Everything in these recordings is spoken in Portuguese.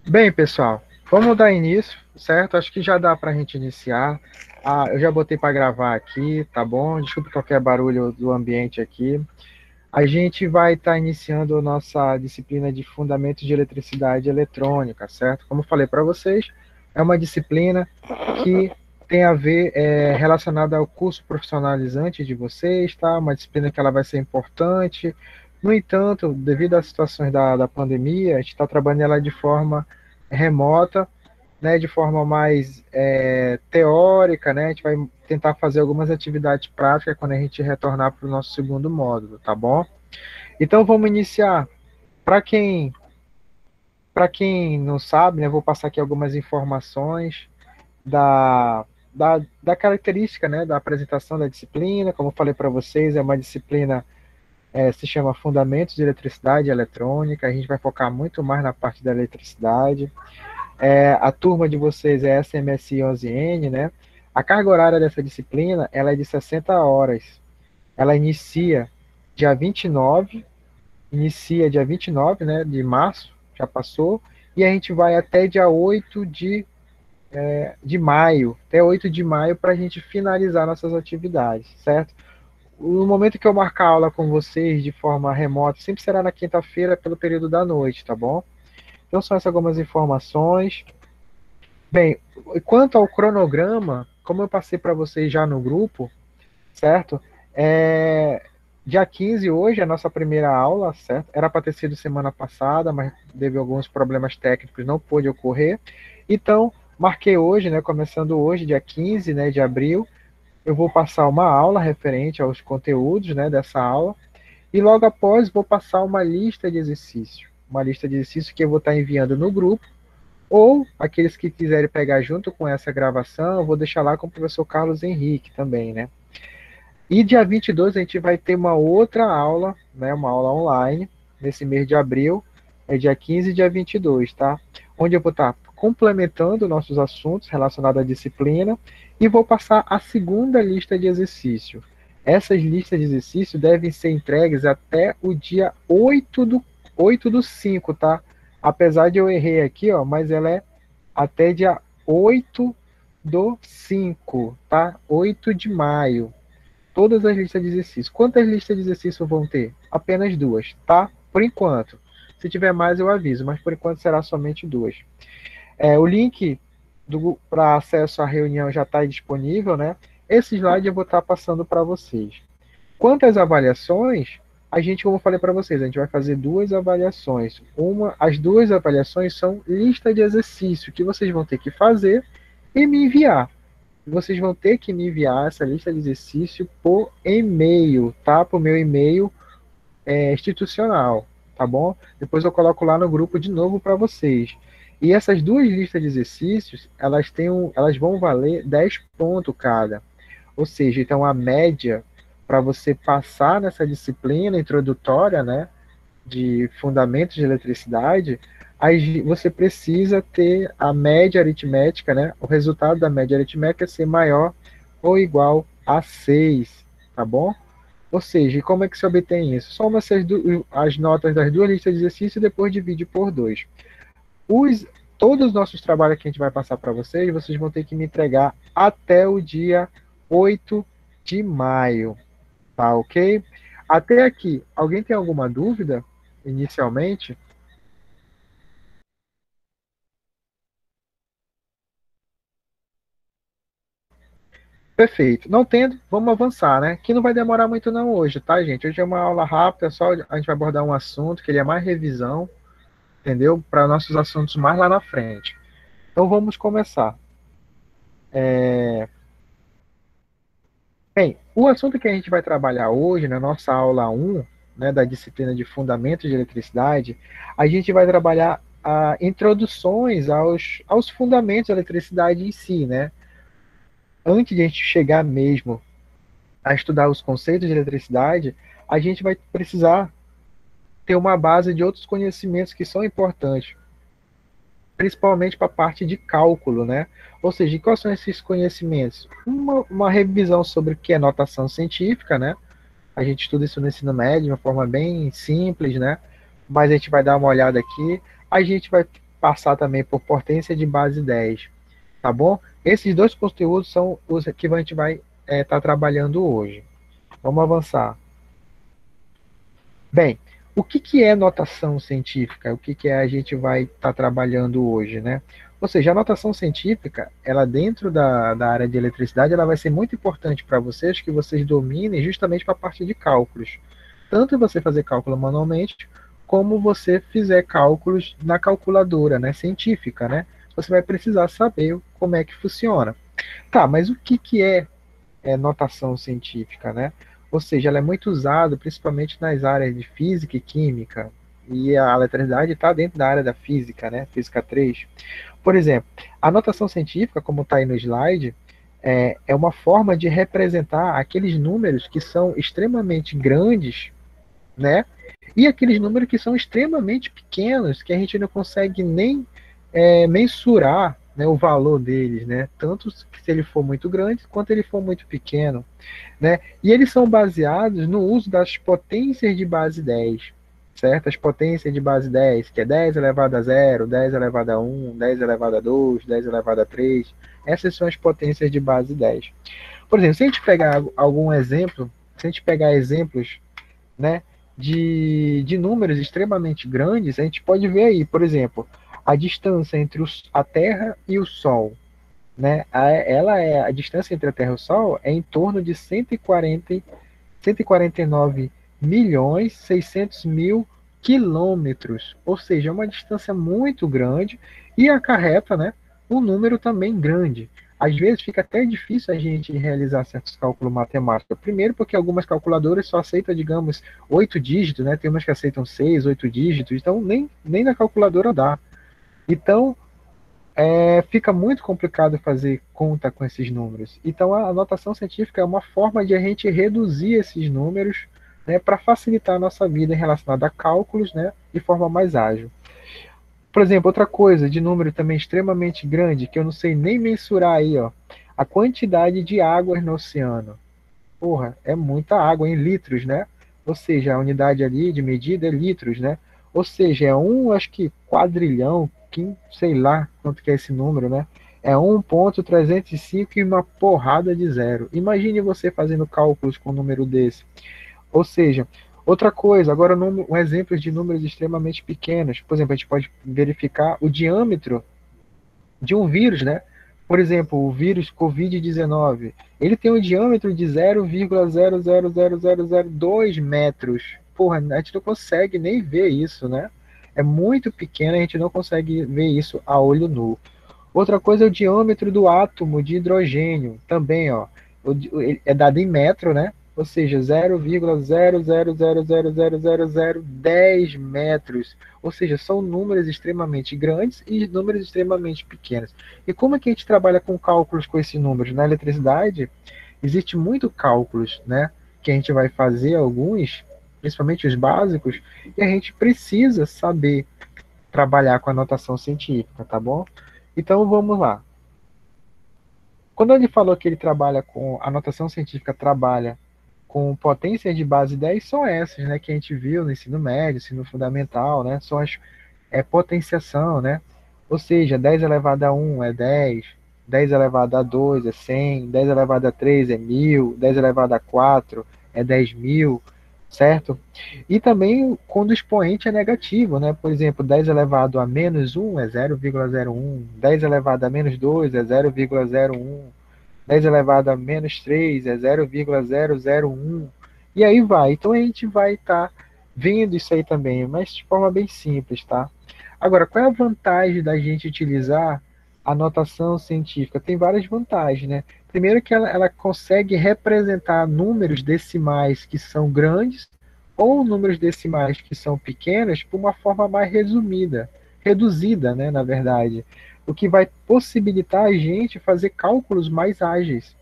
Bem, pessoal, vamos dar início, certo? Acho que já dá para a gente iniciar. Eu já botei para gravar aqui, tá bom? Desculpe qualquer barulho do ambiente aqui. A gente vai estar iniciando a nossa disciplina de Fundamentos de Eletricidade Eletrônica, certo? Como eu falei para vocês, é uma disciplina que tem a ver relacionada ao curso profissionalizante de vocês, tá? Uma disciplina que ela vai ser importante. No entanto, devido às situações da pandemia, a gente está trabalhando ela de forma remota, né, de forma mais teórica, né? A gente vai tentar fazer algumas atividades práticas quando a gente retornar para o nosso segundo módulo, tá bom? Então vamos iniciar. Para quem para quem não sabe, né, vou passar aqui algumas informações da característica, né, da apresentação da disciplina. Como eu falei para vocês, é uma disciplina se chama Fundamentos de Eletricidade e Eletrônica. A gente vai focar muito mais na parte da eletricidade. A turma de vocês é SMSI 11N, né? A carga horária dessa disciplina ela é de 60 horas. Ela dia 29, inicia dia 29, né, de março, já passou, e a gente vai até dia 8 de maio, até 8 de maio, para a gente finalizar nossas atividades, certo? No momento que eu marcar a aula com vocês de forma remota, sempre será na quinta-feira, pelo período da noite, tá bom? Então são essas algumas informações. Bem, quanto ao cronograma, como eu passei para vocês já no grupo, certo? Dia 15 hoje é a nossa primeira aula, certo? Era para ter sido semana passada, mas devido a alguns problemas técnicos não pôde ocorrer. Então, marquei hoje, né, começando hoje, dia 15, né, de abril, eu vou passar uma aula referente aos conteúdos, né, dessa aula, e logo após vou passar uma lista de exercícios que eu vou estar enviando no grupo, ou aqueles que quiserem pegar junto com essa gravação, eu vou deixar lá com o professor Carlos Henrique também, né? E dia 22 a gente vai ter uma outra aula, né, uma aula online, nesse mês de abril, é dia 15 e dia 22, tá? Onde eu vou estar complementando nossos assuntos relacionados à disciplina e vou passar a segunda lista de exercício. Essas listas de exercício devem ser entregues até o dia 8 do 5, tá? Apesar de eu errei aqui, ó, mas ela é até dia 8 do 5, tá? 8 de maio. Todas as listas de exercício. Quantas listas de exercício vão ter? Apenas duas, tá? Por enquanto. Se tiver mais, eu aviso, mas por enquanto será somente duas. O link para acesso à reunião já está disponível, né? Esse slide eu vou estar passando para vocês. Quanto às avaliações, a gente, como eu falei para vocês, a gente vai fazer duas avaliações. As duas avaliações são lista de exercício que vocês vão ter que fazer e me enviar. Vocês vão ter que me enviar essa lista de exercício por e-mail, tá? Por meu e-mail institucional, tá bom? Depois eu coloco lá no grupo de novo para vocês. E essas duas listas de exercícios, elas vão valer 10 pontos cada. Ou seja, então a média para você passar nessa disciplina introdutória, né, de fundamentos de eletricidade, aí você precisa ter a média aritmética, né? O resultado da média aritmética é ser maior ou igual a 6, tá bom? Ou seja, como é que se obtém isso? Soma as notas das duas listas de exercício e depois divide por 2. Os, todos os nossos trabalhos que a gente vai passar para vocês, vocês vão ter que me entregar até o dia 8 de maio, tá ok? Até aqui, alguém tem alguma dúvida inicialmente? Perfeito. Não tendo, vamos avançar, né? Que não vai demorar muito não hoje, tá, gente? Hoje é uma aula rápida, só a gente vai abordar um assunto que ele é mais revisão, entendeu? Para nossos assuntos mais lá na frente. Então vamos começar. Bem, o assunto que a gente vai trabalhar hoje, na nossa aula 1, né, da disciplina de Fundamentos de Eletricidade, a gente vai trabalhar introduções aos fundamentos da eletricidade em si, né? Antes de a gente chegar mesmo a estudar os conceitos de eletricidade, a gente vai precisar ter uma base de outros conhecimentos que são importantes, principalmente para a parte de cálculo, né? Ou seja, quais são esses conhecimentos? Uma revisão sobre o que é notação científica, né? A gente estuda isso no ensino médio de uma forma bem simples, né? Mas a gente vai dar uma olhada aqui. A gente vai passar também por potência de base 10, tá bom? Esses dois conteúdos são os que a gente vai estar trabalhando hoje. Vamos avançar. Bem, o que é notação científica? O que a gente vai estar trabalhando hoje, né? Ou seja, a notação científica, ela dentro da área de eletricidade, ela vai ser muito importante para vocês, que vocês dominem justamente para a parte de cálculos. Tanto você fazer cálculo manualmente, como você fizer cálculos na calculadora, né, científica, né? Você vai precisar saber como é que funciona. Tá, mas o que é notação científica, né? Ou seja, ela é muito usada principalmente nas áreas de física e química, e a eletricidade está dentro da área da física, né? Física 3. Por exemplo, a notação científica, como está aí no slide, é uma forma de representar aqueles números que são extremamente grandes, né? E aqueles números que são extremamente pequenos, que a gente não consegue nem mensurar, né, o valor deles, né? Tanto se ele for muito grande quanto ele for muito pequeno, né? E eles são baseados no uso das potências de base 10, certo? As potências de base 10, que é 10 elevado a 0, 10 elevado a 1, 10 elevado a 2, 10 elevado a 3. Essas são as potências de base 10. Por exemplo, se a gente pegar algum exemplo, se a gente pegar exemplos, né, de números extremamente grandes, a gente pode ver aí, por exemplo, a distância entre a Terra e o Sol, né? A distância entre a Terra e o Sol é em torno de 149 milhões 600 mil quilômetros, ou seja, é uma distância muito grande e acarreta, né, um número também grande. Às vezes fica até difícil a gente realizar certos cálculos matemáticos. Primeiro porque algumas calculadoras só aceitam, digamos, 8 dígitos, né? Tem umas que aceitam 6, 8 dígitos, então nem na calculadora dá. Então, fica muito complicado fazer conta com esses números. Então, a anotação científica é uma forma de a gente reduzir esses números, né, para facilitar a nossa vida relacionada a cálculos, né, de forma mais ágil. Por exemplo, outra coisa de número também extremamente grande, que eu não sei nem mensurar aí, ó, a quantidade de águas no oceano. Porra, é muita água em litros, né? Ou seja, a unidade ali de medida é litros, né? Ou seja, acho que quadrilhão, sei lá quanto que é esse número, né? É 1,305 e uma porrada de zero. Imagine você fazendo cálculos com um número desse. Ou seja, outra coisa, agora um exemplo de números extremamente pequenos. Por exemplo, a gente pode verificar o diâmetro de um vírus, né? Por exemplo, o vírus Covid-19, ele tem um diâmetro de 0,000002 metros. Porra, a gente não consegue nem ver isso, né? É muito pequeno, a gente não consegue ver isso a olho nu. Outra coisa é o diâmetro do átomo de hidrogênio, também, ó, é dado em metro, né? Ou seja, 0,000000010 metros. Ou seja, são números extremamente grandes e números extremamente pequenos. E como é que a gente trabalha com cálculos com esses números? Na eletricidade, existe muito cálculos, né? Que a gente vai fazer alguns, principalmente os básicos, e a gente precisa saber trabalhar com a notação científica, tá bom? Então vamos lá. Quando ele falou que ele trabalha com a notação científica, trabalha com potências de base 10, são essas, né, que a gente viu no ensino médio, ensino fundamental, né, são as potenciação, né? Ou seja, 10 elevado a 1 é 10, 10 elevado a 2 é 100, 10 elevado a 3 é 1000, 10 elevado a 4 é 10.000, certo? E também quando o expoente é negativo, né? Por exemplo, 10 elevado a menos 1 é 0,01, 10 elevado a menos 2 é 0,01, 10 elevado a menos 3 é 0,001, e aí vai. Então a gente vai estar vendo isso aí também, mas de forma bem simples, tá? Agora, qual é a vantagem da gente utilizar a notação científica? Tem várias vantagens, né? Primeiro que ela consegue representar números decimais que são grandes ou números decimais que são pequenos por uma forma mais resumida, reduzida, né, na verdade, o que vai possibilitar a gente fazer cálculos mais ágeis,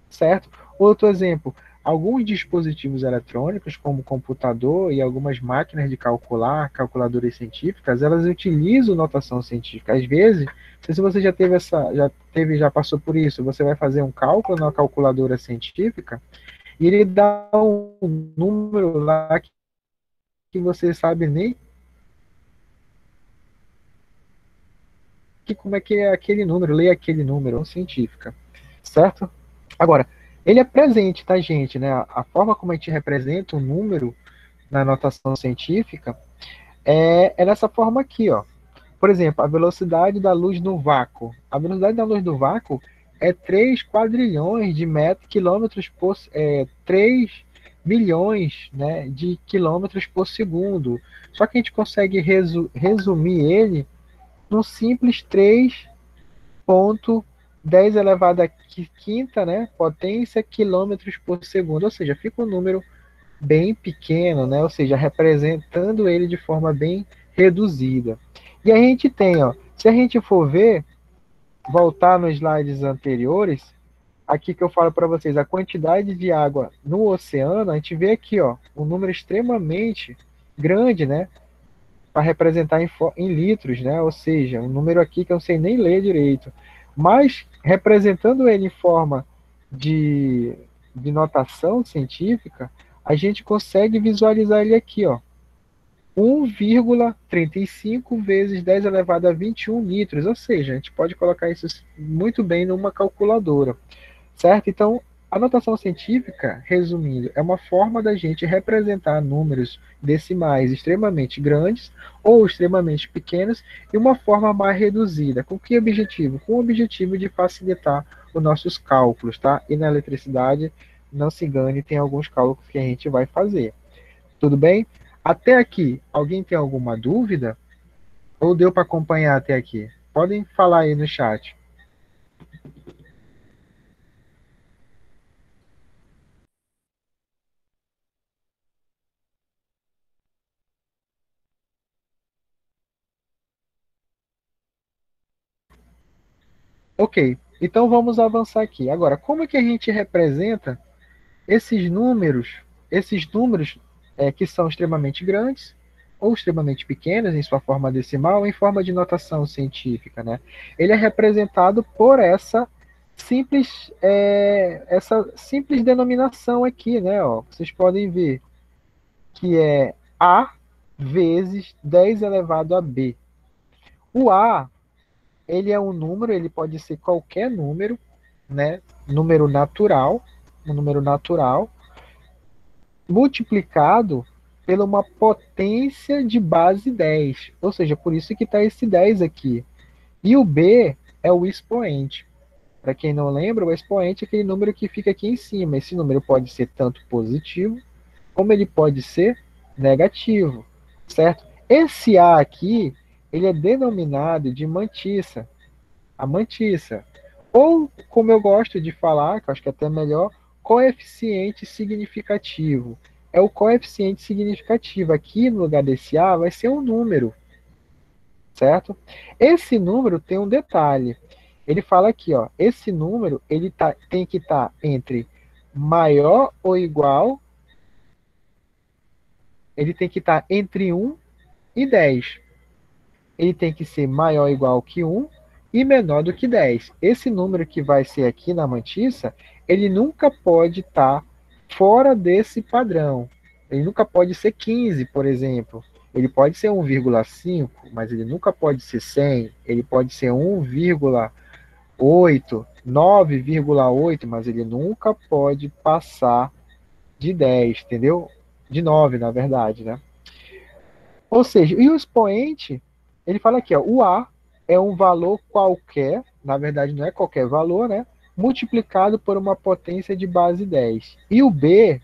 certo? Outro exemplo, alguns dispositivos eletrônicos, como computador e algumas máquinas de calcular, calculadoras científicas, elas utilizam notação científica. Às vezes, não sei se você já passou por isso, você vai fazer um cálculo na calculadora científica e ele dá um número lá que você sabe nem como é que é aquele número, ler aquele número, científica, certo? Agora, ele é presente, tá, gente, né? A forma como a gente representa o número na notação científica é nessa forma aqui, ó. Por exemplo, a velocidade da luz no vácuo. A velocidade da luz no vácuo é 3 quadrilhões de quilômetros por 3 milhões, né, de quilômetros por segundo. Só que a gente consegue resumir ele num simples 3,10 elevado à quinta, né, potência quilômetros por segundo. Ou seja, fica um número bem pequeno, né? Ou seja, representando ele de forma bem reduzida. E a gente tem, ó, se a gente for ver, voltar nos slides anteriores, aqui que eu falo para vocês, a quantidade de água no oceano, a gente vê aqui, ó, um número extremamente grande, né? Para representar em litros, né? Ou seja, um número aqui que eu não sei nem ler direito. Mas representando ele em forma de, de notação científica, a gente consegue visualizar ele aqui, ó. 1,35 vezes 10 elevado a 21 litros, ou seja, a gente pode colocar isso muito bem numa calculadora, certo? Então, a notação científica, resumindo, é uma forma da gente representar números decimais extremamente grandes ou extremamente pequenos de uma forma mais reduzida. Com que objetivo? Com o objetivo de facilitar os nossos cálculos, tá? E na eletricidade, não se engane, tem alguns cálculos que a gente vai fazer. Tudo bem? Até aqui, alguém tem alguma dúvida? Ou deu para acompanhar até aqui? Podem falar aí no chat. Ok, então vamos avançar aqui. Agora, como é que a gente representa esses números, que são extremamente grandes ou extremamente pequenos em sua forma decimal, em forma de notação científica, né? Ele é representado por essa simples denominação aqui, né? Ó, vocês podem ver que é A vezes 10 elevado a B. O A, ele é um número, ele pode ser qualquer número, né? Número natural, um número natural, multiplicado pela uma potência de base 10. Ou seja, por isso que está esse 10 aqui. E o B é o expoente. Para quem não lembra, o expoente é aquele número que fica aqui em cima. Esse número pode ser tanto positivo, como ele pode ser negativo, certo? Esse A aqui, ele é denominado de mantissa, a mantissa. Ou, como eu gosto de falar, que eu acho que é até melhor, coeficiente significativo. É o coeficiente significativo. Aqui no lugar desse A vai ser um número, certo? Esse número tem um detalhe. Ele fala aqui, ó, esse número tem que estar entre maior ou igual, ele tem que estar entre 1 e 10. Ele tem que ser maior ou igual que 1 e menor do que 10. Esse número que vai ser aqui na mantissa, ele nunca pode estar fora desse padrão. Ele nunca pode ser 15, por exemplo. Ele pode ser 1,5, mas ele nunca pode ser 100. Ele pode ser 1,8, 9,8, mas ele nunca pode passar de 10, entendeu? De 9, na verdade, né? Ou seja, e o expoente, ele fala aqui, ó, o A é um valor qualquer, na verdade não é qualquer valor, né? Multiplicado por uma potência de base 10. E o B,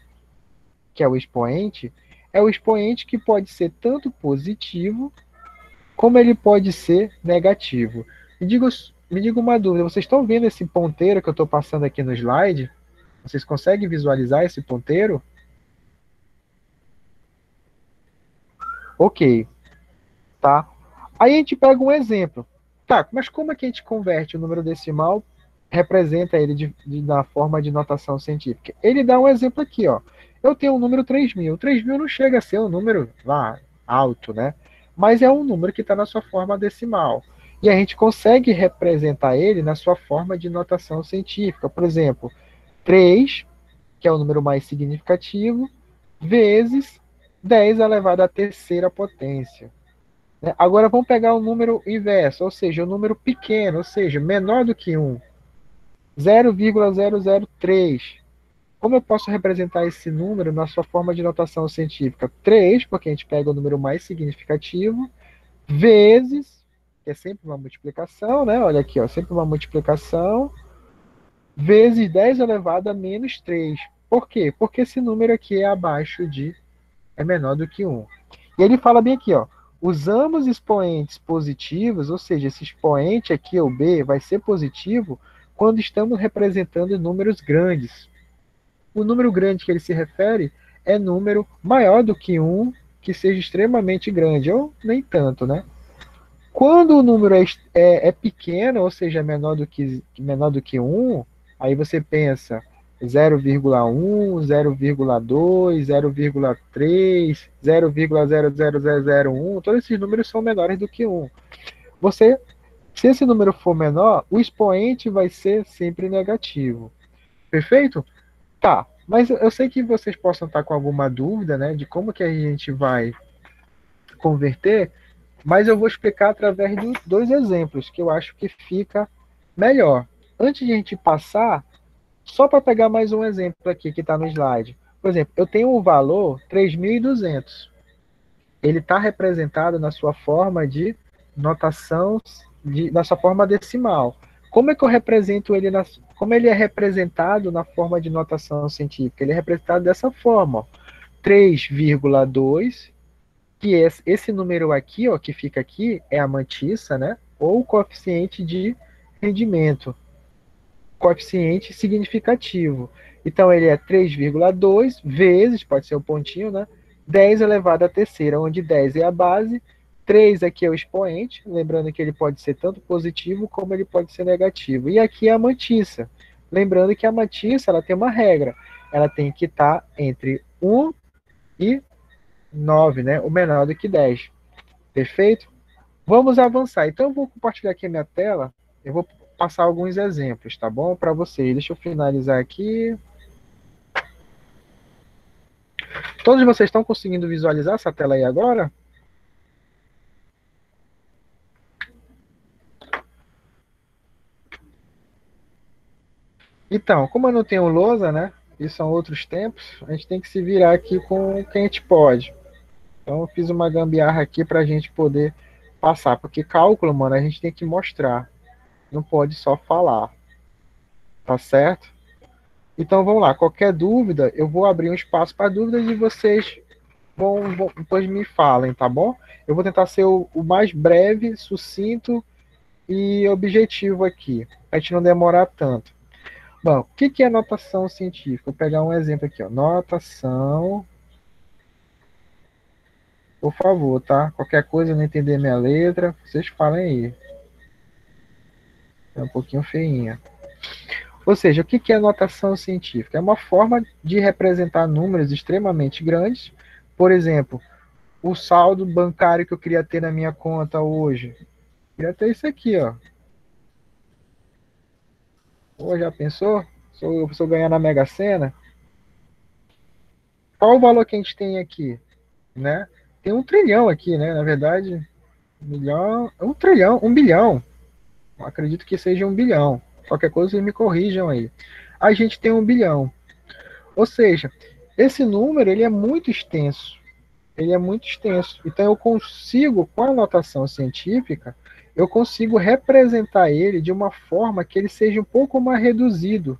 que é o expoente que pode ser tanto positivo, como ele pode ser negativo. Me diga uma dúvida, vocês estão vendo esse ponteiro que eu estou passando aqui no slide? Vocês conseguem visualizar esse ponteiro? Ok, tá? Aí a gente pega um exemplo. Tá, mas como é que a gente converte o número decimal, representa ele na forma de notação científica? Ele dá um exemplo aqui, ó. Eu tenho um número 3.000. 3.000 não chega a ser um número lá alto, né? Mas é um número que está na sua forma decimal. E a gente consegue representar ele na sua forma de notação científica. Por exemplo, 3, que é o número mais significativo, vezes 10 elevado à terceira potência. né? Agora vamos pegar o número inverso, ou seja, o número pequeno, ou seja, menor do que 1, 0,003. Como eu posso representar esse número na sua forma de notação científica? 3, porque a gente pega o número mais significativo, vezes, que é sempre uma multiplicação, né? Olha aqui, ó, sempre uma multiplicação, vezes 10 elevado a menos 3. Por quê? Porque esse número aqui é abaixo de, é menor do que 1. E ele fala bem aqui, ó, usamos expoentes positivos, ou seja, esse expoente aqui, o b, vai ser positivo quando estamos representando números grandes. O número grande que ele se refere é número maior do que 1, que seja extremamente grande, ou nem tanto, né? Quando o número é pequeno, ou seja, menor do que 1, aí você pensa 0,1, 0,2, 0,3, 0,00001, todos esses números são menores do que 1. Você, se esse número for menor, o expoente vai ser sempre negativo. Perfeito? Tá, mas eu sei que vocês possam estar com alguma dúvida, né, de como que a gente vai converter, mas eu vou explicar através de dois exemplos que eu acho que fica melhor. Antes de a gente passar, só para pegar mais um exemplo aqui que está no slide. Por exemplo, eu tenho um valor 3.200. Ele está representado na sua forma de notação, na sua forma decimal. Como é que eu represento ele como ele é representado na forma de notação científica? Ele é representado dessa forma, ó, 3,2, que esse número aqui, ó, que fica aqui, é a mantissa, né? Ou o coeficiente de rendimento, coeficiente significativo. Então, ele é 3,2 vezes, pode ser o pontinho, né? 10 elevado à terceira, onde 10 é a base, 3 aqui é o expoente, lembrando que ele pode ser tanto positivo como ele pode ser negativo. E aqui é a mantissa, lembrando que a mantissa ela tem uma regra, ela tem que estar entre 1 e 9, né? O menor do que 10. Perfeito? Vamos avançar. Então, eu vou compartilhar aqui a minha tela. Eu vou passar alguns exemplos, tá bom? Para vocês. Deixa eu finalizar aqui. Todos vocês estão conseguindo visualizar essa tela aí agora? Então, como eu não tenho lousa, né? E são outros tempos, a gente tem que se virar aqui com o que a gente pode. Então, eu fiz uma gambiarra aqui para a gente poder passar. Porque cálculo, mano, a gente tem que mostrar. Não pode só falar. Tá certo? Então vamos lá, qualquer dúvida, eu vou abrir um espaço para dúvidas e vocês vão depois me falem, tá bom? Eu vou tentar ser o mais breve, sucinto e objetivo aqui, para a gente não demorar tanto. Bom, o que é notação científica? Vou pegar um exemplo aqui, ó. Notação, por favor, tá? Qualquer coisa, não entender minha letra, vocês falem aí. É um pouquinho feinha. Ou seja, o que é notação científica? É uma forma de representar números extremamente grandes. Por exemplo, o saldo bancário que eu queria ter na minha conta hoje. Eu queria ter isso aqui, ó. Pô, já pensou? Se eu ganhar na Mega Sena? Qual o valor que a gente tem aqui, né? Tem 1 trilhão aqui, né? Na verdade, 1 milhão, 1 trilhão, 1 bilhão. Eu acredito que seja 1 bilhão. Qualquer coisa, vocês me corrijam aí. A gente tem 1 bilhão. Ou seja, esse número ele é muito extenso. Ele é muito extenso. Então eu consigo, com a notação científica, eu consigo representar ele de uma forma que ele seja um pouco mais reduzido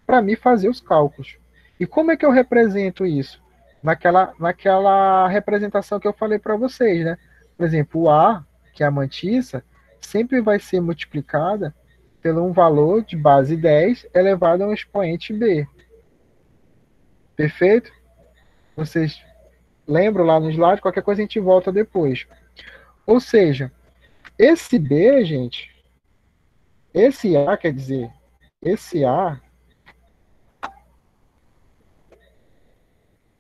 para mim fazer os cálculos. E como é que eu represento isso? Naquela representação que eu falei para vocês, né? Por exemplo, o A, que é a mantissa, sempre vai ser multiplicada pelo um valor de base 10 elevado a um expoente B. Perfeito? Vocês lembram lá no slide? Qualquer coisa a gente volta depois. Ou seja, esse B, gente, esse A, quer dizer, esse A,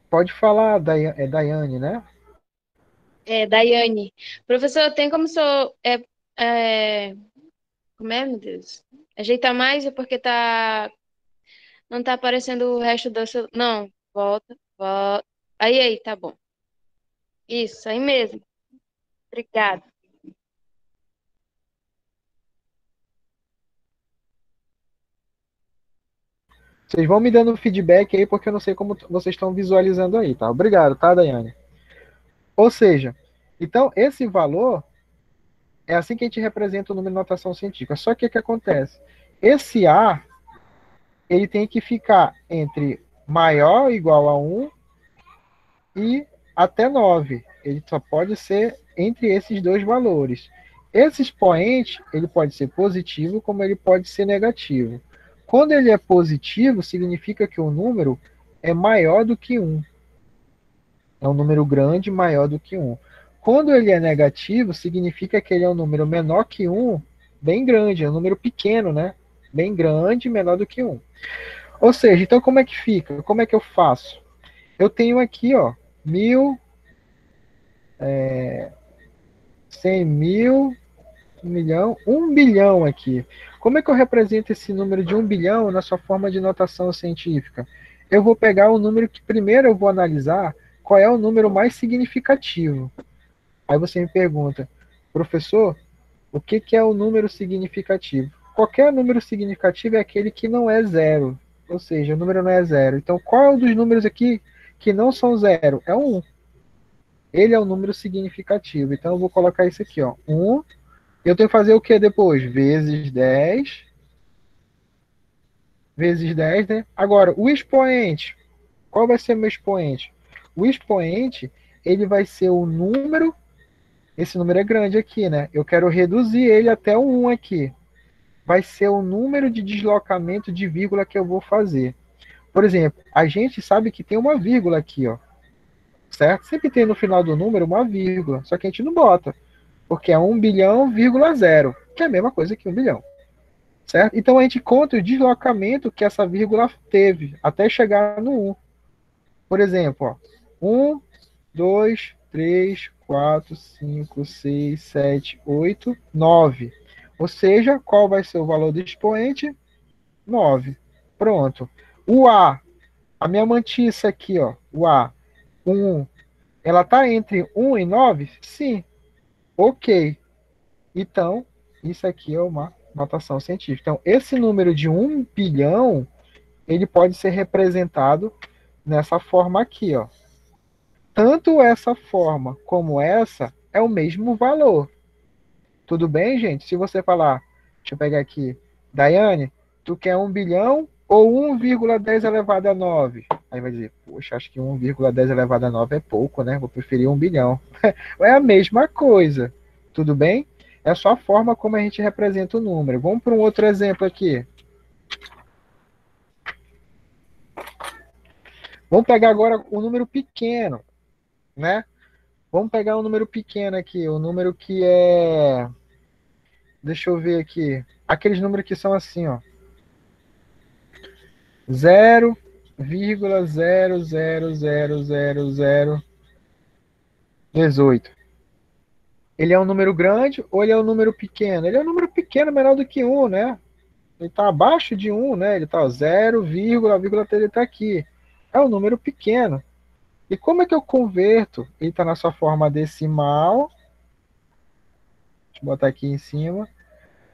pode falar, é Daiane, né? É, Daiane. Professor, tem como sou. Como é, meu Deus? Ajeitar mais é porque tá. Não tá aparecendo o resto do seu. Não, volta, volta. Aí, tá bom. Isso, aí mesmo. Obrigada. Vocês vão me dando feedback aí, porque eu não sei como vocês estão visualizando aí, tá? Obrigado, tá, Daiane? Ou seja, então esse valor é assim que a gente representa o número de notação científica. Só que o que acontece? Esse A, ele tem que ficar entre maior ou igual a 1 e até 9. Ele só pode ser entre esses dois valores. Esse expoente, ele pode ser positivo, como ele pode ser negativo. Quando ele é positivo, significa que o número é maior do que 1. É um número grande maior do que 1. Quando ele é negativo, significa que ele é um número menor que 1, bem grande, é um número pequeno, né? Bem grande, menor do que 1. Ou seja, então como é que fica? Como é que eu faço? Eu tenho aqui, ó, 1.000, 100 mil, 1 milhão, 1 bilhão aqui. Como é que eu represento esse número de 1 bilhão na sua forma de notação científica? Eu vou pegar o número que primeiro eu vou analisar qual é o número mais significativo. Aí você me pergunta, professor, o que é o número significativo? Qualquer número significativo é aquele que não é zero. Ou seja, o número não é zero. Então, qual é um dos números aqui que não são zero? É o 1. Ele é um número significativo. Então, eu vou colocar isso aqui, ó. 1. Eu tenho que fazer o que depois? Vezes 10. Vezes 10, né? Agora, o expoente. Qual vai ser o meu expoente? O expoente, ele vai ser o número. Esse número é grande aqui, né? Eu quero reduzir ele até o 1 aqui. Vai ser o número de deslocamento de vírgula que eu vou fazer. Por exemplo, a gente sabe que tem uma vírgula aqui, ó. Certo? Sempre tem no final do número uma vírgula. Só que a gente não bota. Porque é 1 bilhão, vírgula 0. Que é a mesma coisa que 1 bilhão. Certo? Então a gente conta o deslocamento que essa vírgula teve até chegar no 1. Por exemplo, ó, 1, 2, 3, 4, 5, 6, 7, 8, 9. Ou seja, qual vai ser o valor do expoente? 9. Pronto. O a minha mantiça aqui, ó, o A, 1, ela está entre 1 e 9? Sim. Ok. Então, isso aqui é uma notação científica. Então, esse número de 1 bilhão, ele pode ser representado nessa forma aqui, ó. Tanto essa forma como essa é o mesmo valor. Tudo bem, gente? Se você falar, deixa eu pegar aqui, Daiane, tu quer 1 bilhão ou 1,10 elevado a 9? Aí vai dizer, poxa, acho que 1,10 elevado a 9 é pouco, né? Vou preferir 1 bilhão. É a mesma coisa. Tudo bem? É só a forma como a gente representa o número. Vamos para um outro exemplo aqui. Vamos pegar agora o número pequeno, né? Vamos pegar um número pequeno aqui, o número que é. Deixa eu ver aqui. Aqueles números que são assim, ó. 0,0000018. Ele é um número grande ou ele é um número pequeno? Ele é um número pequeno, menor do que 1, né? Ele está abaixo de 1, né? Ele está 0, vírgula, a vírgula dele está aqui. É um número pequeno. E como é que eu converto? Ele está na sua forma decimal. Deixa eu botar aqui em cima.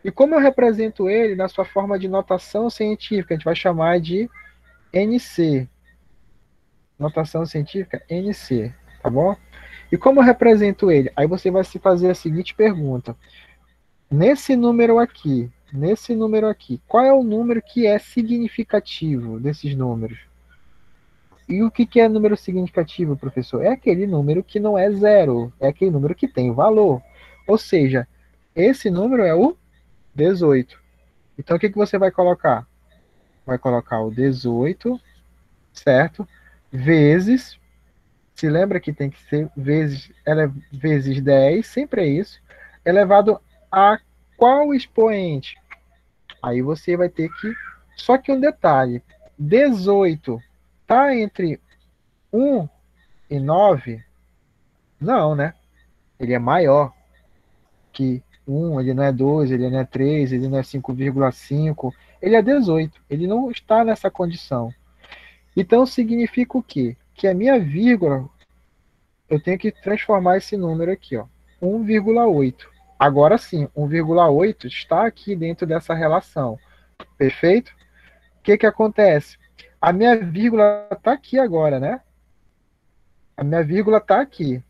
E como eu represento ele na sua forma de notação científica? A gente vai chamar de NC. Notação científica NC, tá bom? E como eu represento ele? Aí você vai se fazer a seguinte pergunta. Nesse número aqui, qual é o número que é significativo desses números? E o que é número significativo, professor? É aquele número que não é zero, é aquele número que tem valor. Ou seja, esse número é o 18. Então, o que você vai colocar? Vai colocar o 18, certo? Vezes, se lembra que tem que ser vezes 10, sempre é isso, elevado a qual expoente? Aí você vai ter que... Só que um detalhe, 18 está entre 1 e 9? Não, né? Ele é maior que 1, ele não é 2, ele não é 3, ele não é 5,5, ele é 18. Ele não está nessa condição. Então significa o quê? Que a minha vírgula, eu tenho que transformar esse número aqui, ó. 1,8. Agora sim, 1,8 está aqui dentro dessa relação. Perfeito? O que acontece? A minha vírgula está aqui agora, né? A minha vírgula está aqui.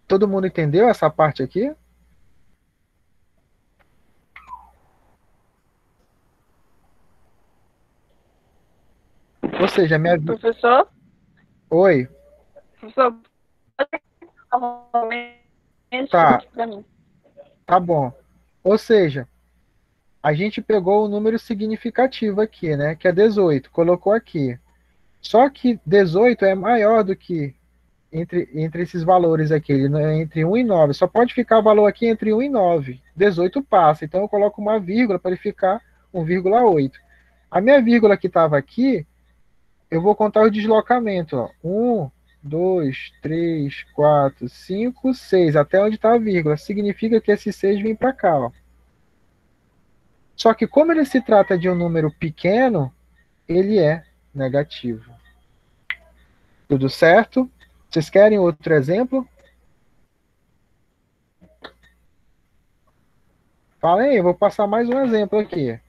Todo mundo entendeu essa parte aqui? Ou seja, a minha... Professor? Oi. Professor, pode Tá, para mim. tá bom. Ou seja, a gente pegou o número significativo aqui, né? Que é 18, colocou aqui. Só que 18 é maior do que entre esses valores aqui, entre 1 e 9. Só pode ficar o valor aqui entre 1 e 9. 18 passa, então eu coloco uma vírgula para ele ficar 1,8. A minha vírgula que estava aqui, eu vou contar o deslocamento. Ó. 1, 2, 3, 4, 5, 6, até onde está a vírgula. Significa que esse 6 vem para cá. Ó. Só que como ele se trata de um número pequeno, ele é negativo. Tudo certo? Vocês querem outro exemplo? Fala aí, eu vou passar mais um exemplo aqui.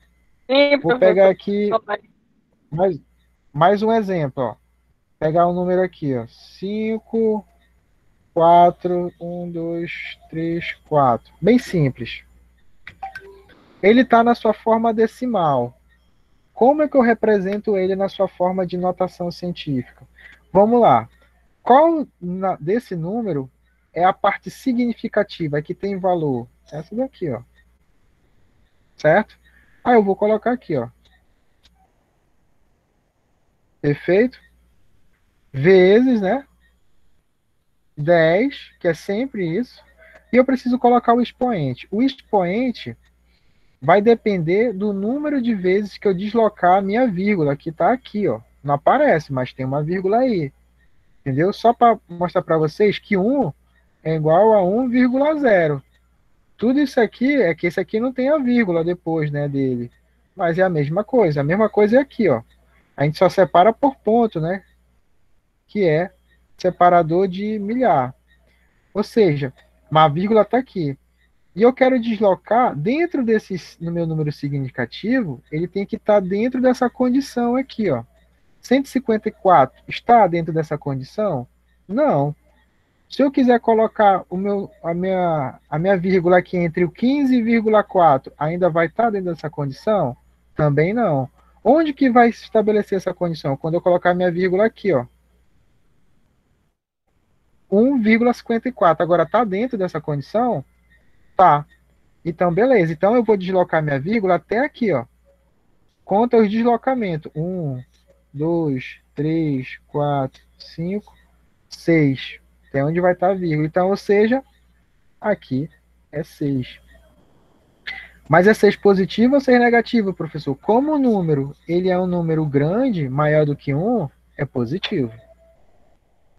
Sim, Vou pegar professor. aqui mais um exemplo. Ó. Pegar um número aqui. Ó. 5, 4, 1, 2, 3, 4. Bem simples. Ele está na sua forma decimal. Como é que eu represento ele na sua forma de notação científica? Vamos lá. Qual desse número é a parte significativa, que tem valor? Essa daqui, ó. Certo? Aí eu vou colocar aqui, ó. Perfeito? Vezes, né? 10, que é sempre isso. E eu preciso colocar o expoente. O expoente vai depender do número de vezes que eu deslocar a minha vírgula, que está aqui, ó. Não aparece, mas tem uma vírgula aí. Entendeu? Só para mostrar para vocês que 1 é igual a 1,0. Tudo isso aqui é que esse aqui não tem a vírgula depois, né, dele. Mas é a mesma coisa. A mesma coisa é aqui, ó. A gente só separa por ponto, né? Que é separador de milhar. Ou seja, uma vírgula está aqui. E eu quero deslocar dentro desse, no meu número significativo, ele tem que estar dentro dessa condição aqui, ó. 154 está dentro dessa condição? Não. Se eu quiser colocar a minha vírgula aqui entre o 15,4, ainda vai estar dentro dessa condição? Também não. Onde que vai se estabelecer essa condição? Quando eu colocar a minha vírgula aqui, ó. 1,54. Agora está dentro dessa condição? Tá. Então, beleza. Então, eu vou deslocar minha vírgula até aqui, ó. Conta os deslocamentos. 1, 2, 3, 4, 5, 6. Até onde vai estar a vírgula. Então, ou seja, aqui é 6. Mas é 6 positivo ou 6 negativo, professor? Como o número ele é um número grande, maior do que 1, é positivo.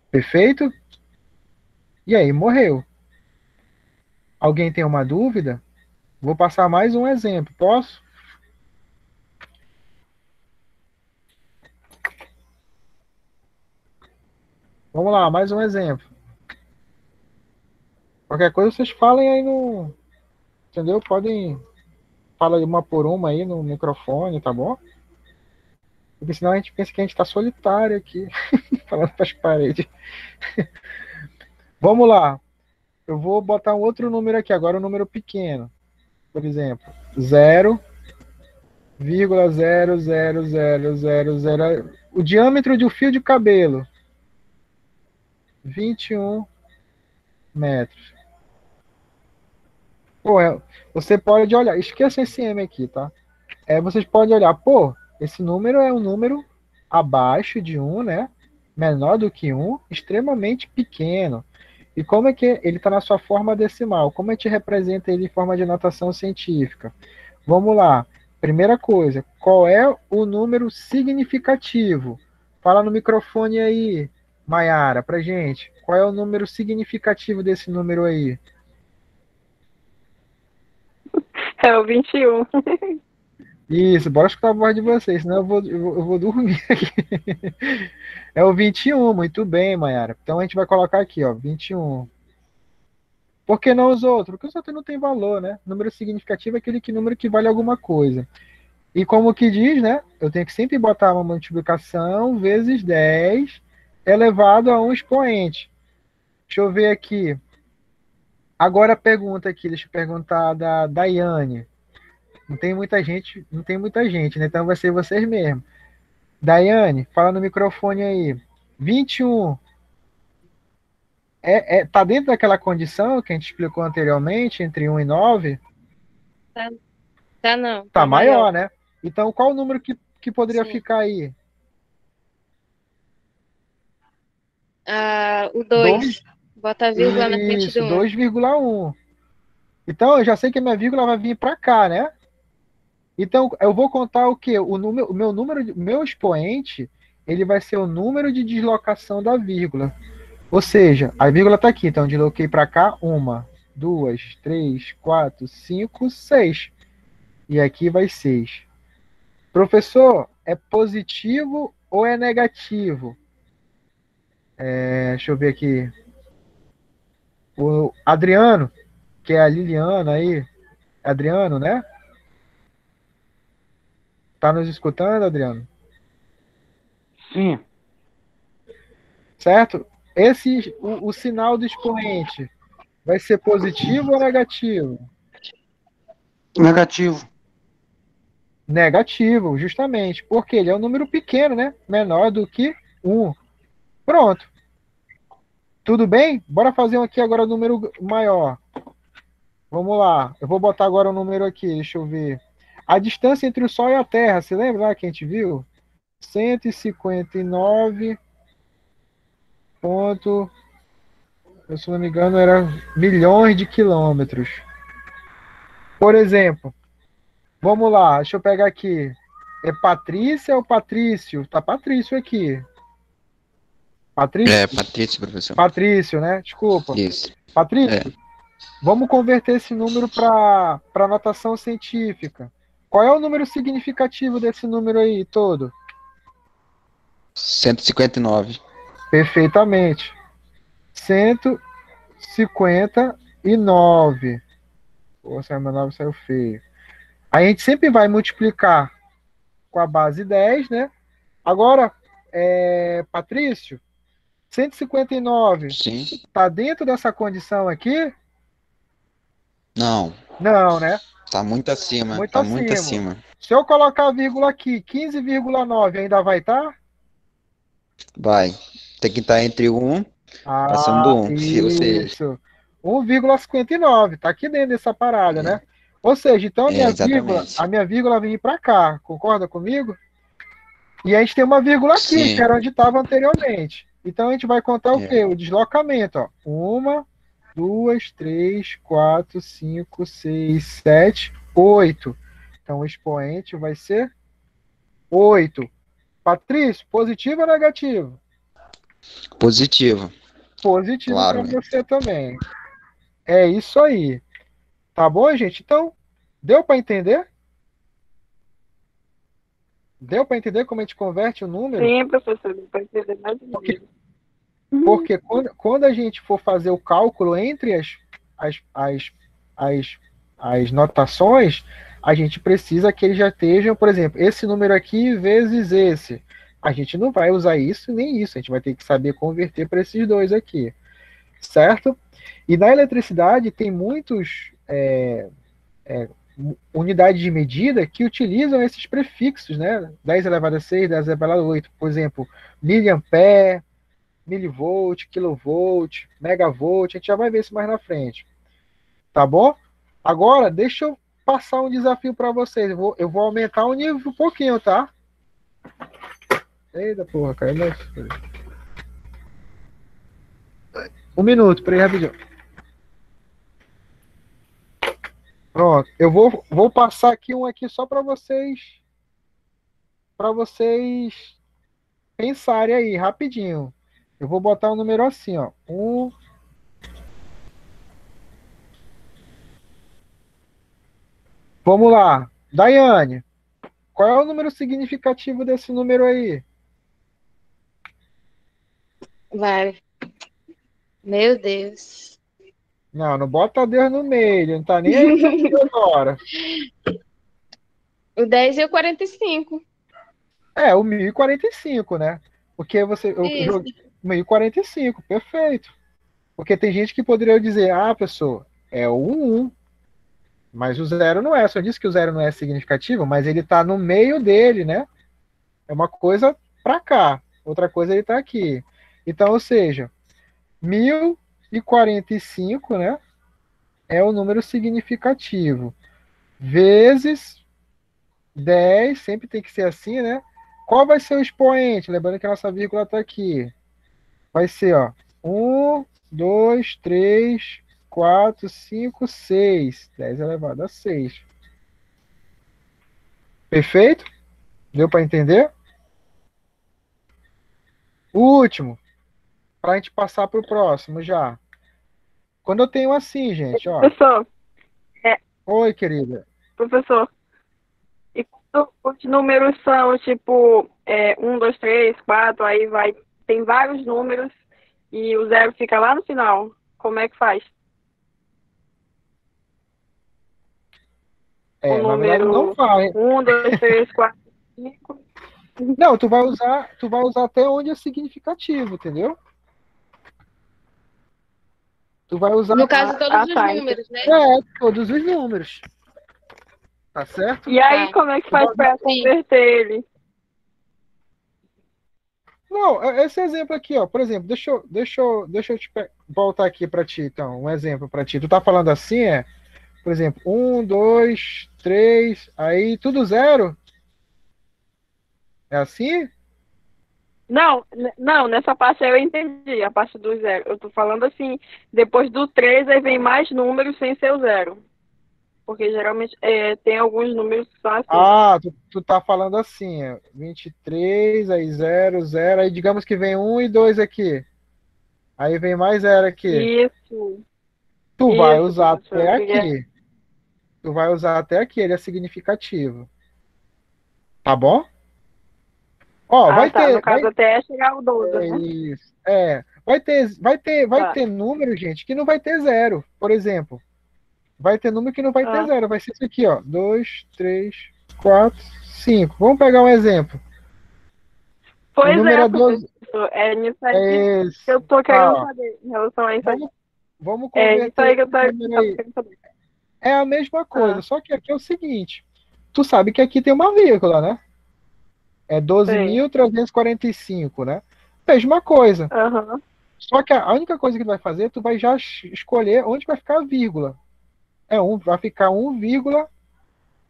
Perfeito? E aí, morreu. Alguém tem uma dúvida? Vou passar mais um exemplo. Posso? Vamos lá, mais um exemplo. Qualquer coisa vocês falem aí no... Entendeu? Podem falar uma por uma aí no microfone, tá bom? Porque senão a gente pensa que a gente está solitário aqui, falando para as paredes. Vamos lá. Eu vou botar um outro número aqui, agora um número pequeno. Por exemplo, 0,00000. O diâmetro de um fio de cabelo, 21 metros. Pô, você pode olhar, esqueça esse M aqui, tá? Vocês podem olhar, pô, esse número é um número abaixo de 1, né? Menor do que 1, extremamente pequeno. E como é que ele está na sua forma decimal? Como a gente representa ele em forma de notação científica? Vamos lá. Primeira coisa, qual é o número significativo? Fala no microfone aí, Maiara, pra gente. Qual é o número significativo desse número aí? É o 21. Isso, bora escutar a voz de vocês, senão eu vou dormir aqui. É o 21, muito bem, Mayara. Então a gente vai colocar aqui, ó, 21. Por que não os outros? Porque os outros não têm valor, né? Número significativo é aquele número que vale alguma coisa. E como que diz, né? Eu tenho que sempre botar uma multiplicação vezes 10 elevado a um expoente. Deixa eu ver aqui. Agora a pergunta aqui, deixa eu perguntar da Daiane. Não tem muita gente, né? Então vai ser vocês mesmo. Daiane, fala no microfone aí. 21 tá dentro daquela condição que a gente explicou anteriormente, entre 1 e 9? Tá, tá não, Tá tá maior. maior, né? Então qual o número que poderia Sim. ficar aí? O 2. 2. Bota a vírgula na frente Isso, do 1. 2,1. Então eu já sei que a minha vírgula vai vir para cá, né? Então eu vou contar o quê? O meu número, o meu expoente, ele vai ser o número de deslocação da vírgula. Ou seja, a vírgula está aqui, então desloquei para cá, 1, 2, 3, 4, 5, 6. E aqui vai 6. Professor, é positivo ou é negativo? Deixa eu ver aqui. O Adriano, que é a Liliana aí. Adriano, né? Tá nos escutando, Adriano? Sim. Certo? O sinal do expoente vai ser positivo ou negativo? Negativo. Negativo, justamente. Porque ele é um número pequeno, né? Menor do que 1. Pronto. Tudo bem? Bora fazer aqui agora o número maior. Vamos lá. Eu vou botar agora o número aqui, deixa eu ver. A distância entre o Sol e a Terra, você lembra lá que a gente viu? 159 ponto, se não me engano, era milhões de quilômetros. Por exemplo, vamos lá, deixa eu pegar aqui. É Patrícia ou Patrício? Tá Patrício aqui. Patrício? É, Patrícia, professor. Patrício, né? Desculpa. Isso. Patrício, vamos converter esse número para notação científica. Qual é o número significativo desse número aí todo? 159. Perfeitamente. 159. Poxa, meu 9 saiu feio. A gente sempre vai multiplicar com a base 10, né? Agora, Patrício, 159 Sim. está dentro dessa condição aqui? Não. Não, né? Tá muito acima. Muito Tá muito acima. acima. Se eu colocar a vírgula aqui, 15,9 ainda vai estar? Vai. Tem que estar entre 1, passando Ah, do 1. Se você. isso. 1,59. Tá aqui dentro dessa parada, né? Ou seja, então Exatamente. a minha vírgula vem para cá. Concorda comigo? E a gente tem uma vírgula aqui, Sim. que era onde estava anteriormente. Então a gente vai contar o É. quê? O deslocamento, ó. 1, 2, 3, 4, 5, 6, 7, 8. Então o expoente vai ser 8. Patrício, positivo ou negativo? Positivo. Positivo para Claro, né? você também. É isso aí. Tá bom, gente? Então, deu para entender? Deu para entender como a gente converte o número? Sim, professor, não pode entender mais ou Porque, menos. porque quando a gente for fazer o cálculo entre as, as, as, as notações, a gente precisa que eles já estejam, por exemplo, esse número aqui vezes esse. A gente não vai usar isso nem isso, a gente vai ter que saber converter para esses dois aqui, certo? E na eletricidade tem muitos unidades de medida que utilizam esses prefixos, né? 10 elevado a 6, 10 elevado a 8, por exemplo, miliampere, milivolt, kilovolt, megavolt, a gente já vai ver isso mais na frente, tá bom? Agora, deixa eu passar um desafio para vocês, eu vou aumentar o nível um pouquinho, tá? Eita porra, caiu meu... Um minuto, peraí, rapidinho. Pronto, eu vou passar aqui um aqui só para vocês pensarem aí, rapidinho. Eu vou botar um número assim, ó. Vamos lá. Daiane, Qual é o número significativo desse número aí? Vai. Meu Deus. Não, não bota Deus no meio, ele não tá nem aí comigo agora. O 10 e o 45. É, o 1045, né? Porque eu Isso. joguei 1045, perfeito. Porque tem gente que poderia dizer, pessoa, é o 1, mas o zero não é. Só disse que o zero não é significativo, mas ele tá no meio dele, né? É uma coisa para cá, outra coisa ele tá aqui. Então, ou seja, 1045, né? É o número significativo. Vezes 10, sempre tem que ser assim, né? Qual vai ser o expoente? Lembrando que a nossa vírgula está aqui. Vai ser, ó, 1, 2, 3, 4, 5, 6. 10 elevado a 6. Perfeito? Deu para entender? O último, para a gente passar para o próximo já. Quando eu tenho assim, gente, ó. Professor, Oi, querida. professor, e quando os números são tipo 1, 2, 3, 4, aí vai, tem vários números e o zero fica lá no final. Como é que faz? O Na verdade não número vai. 1, 2, 3, 4, 5. Não, tu vai usar até onde é significativo, entendeu? Tu vai usar No caso, todos os Tá. números, né? todos os números. Tá certo? E aí, Tá. como é que faz para Sim. converter ele? Não, esse exemplo aqui, ó, por exemplo, deixa eu voltar aqui para ti, então, um exemplo para ti. Tu tá falando assim, por exemplo, 1, 2, 3, aí tudo zero? É assim? Não, nessa parte aí eu entendi, a parte do zero. Eu tô falando assim, depois do 3 aí vem mais números sem ser o zero. Porque geralmente tem alguns números que são assim. Tu tá falando assim, 23, aí 0, 0, aí digamos que vem 1 e 2 aqui. Aí vem mais 0 aqui. Isso, Tu vai isso, usar professor. até aqui. Tu vai usar até aqui, ele é significativo. Tá bom? Ó, Ah, vai tá. ter, No caso, até chegar ao 12, né? isso. Vai Tá. ter número, gente, que não vai ter zero. Por exemplo, vai ter número que não vai ter Ah, zero. Vai ser isso aqui, ó. 2, 3, 4, 5. Vamos pegar um exemplo. O pois número é, é 12. professor. É nisso aí que É eu esse. tô Tá, querendo ó. saber em relação a isso aí. Vamos É isso converter aí que eu esse número tava aí. querendo saber. É a mesma coisa, Ah, só que aqui é o seguinte. Tu sabe que aqui tem uma vírgula, né? É sei. 12.345, né? Mesma coisa. Aham. Só que a única coisa que tu vai fazer, tu vai já escolher onde vai ficar a vírgula. Vai ficar